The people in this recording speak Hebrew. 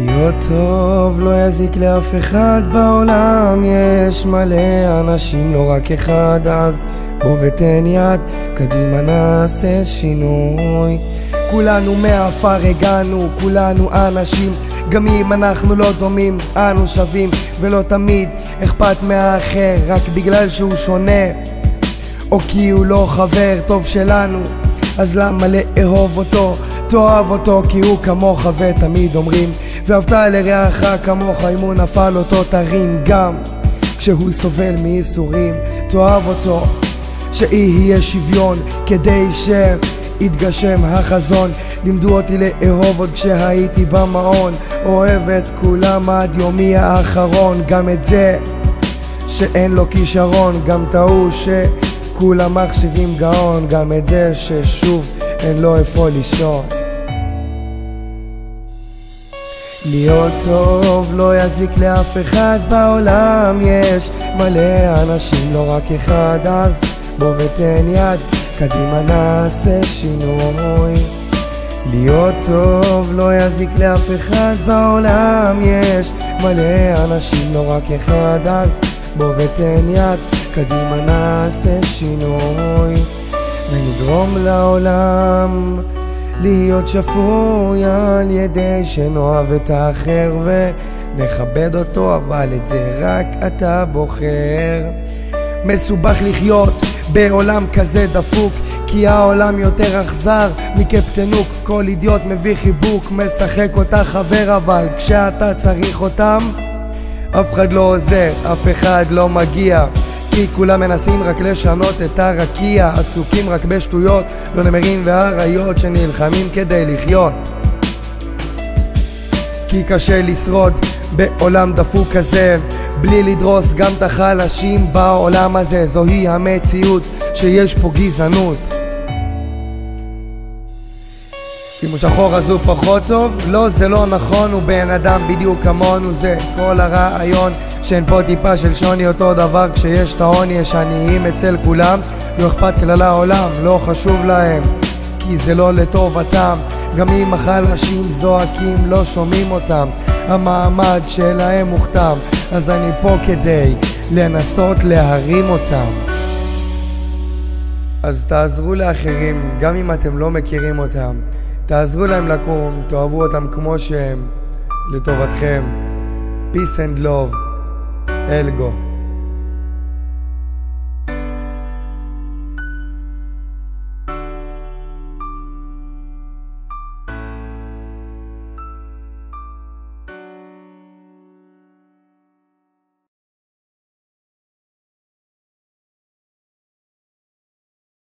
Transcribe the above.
להיות טוב לא יזיק לאף אחד בעולם, יש מלא אנשים לא רק אחד, אז בוא ותן יד, קדימה נעשה שינוי. כולנו מהעפר הגענו, כולנו אנשים, גם אם אנחנו לא דומים, אנו שווים, ולא תמיד אכפת מהאחר רק בגלל שהוא שונה או כי הוא לא חבר טוב שלנו. אז למה לאהוב אותו? תאהב אותו כי הוא כמוך, ותמיד אומרים ואהבת לרעך כמוך, אם הוא נפל אותו תרים, גם כשהוא סובל מייסורים תאהב אותו, שיהיה שוויון כדי שיתגשם החזון. לימדו אותי לאהוב עוד כשהייתי במעון, אוהב את כולם עד יומי האחרון, גם את זה שאין לו כישרון, גם טעו שכולם מחשיבים גאון, גם את זה ששוב אין לו איפה לישון. להיות טוב לא יזיק לאף אחד בעולם, יש מלא אנשים לא רק אחד, אז בוא ותן יד, קדימה נעשה שינוי. להיות טוב לא יזיק לאף אחד בעולם, יש מלא אנשים לא רק אחד, אז בוא ותן יד, קדימה נעשה שינוי. ונגרום לעולם להיות שפוי על ידי שנאהב את האחר ונכבד אותו, אבל את זה רק אתה בוחר. מסובך לחיות בעולם כזה דפוק, כי העולם יותר אכזר מקפטנוק, כל אידיוט מביא חיבוק, משחק אותה חבר, אבל כשאתה צריך אותם אף אחד לא עוזר, אף אחד לא מגיע, כי כולם מנסים רק לשנות את הרקיע, עסוקים רק בשטויות, לא נמרים והאריות שנלחמים כדי לחיות, כי קשה לשרוד בעולם דפוק כזה בלי לדרוס גם את החלשים בעולם הזה. זוהי המציאות שיש פה גזענות. אם הוא שחור אז הוא פחות טוב? לא, זה לא נכון, הוא בן אדם בדיוק כמונו, זה כל הרעיון שאין פה טיפה של שוני, אותו דבר כשיש את העוני, יש עניים אצל כולם, לא אכפת כלל העולם, לא חשוב להם כי זה לא לטובתם, גם אם החלשים זועקים לא שומעים אותם, המעמד שלהם מוכתם, אז אני פה כדי לנסות להרים אותם. אז תעזרו לאחרים גם אם אתם לא מכירים אותם, תעזרו להם לקום, תאהבו אותם כמו שהם, לטובתכם. Peace and love, אלגו.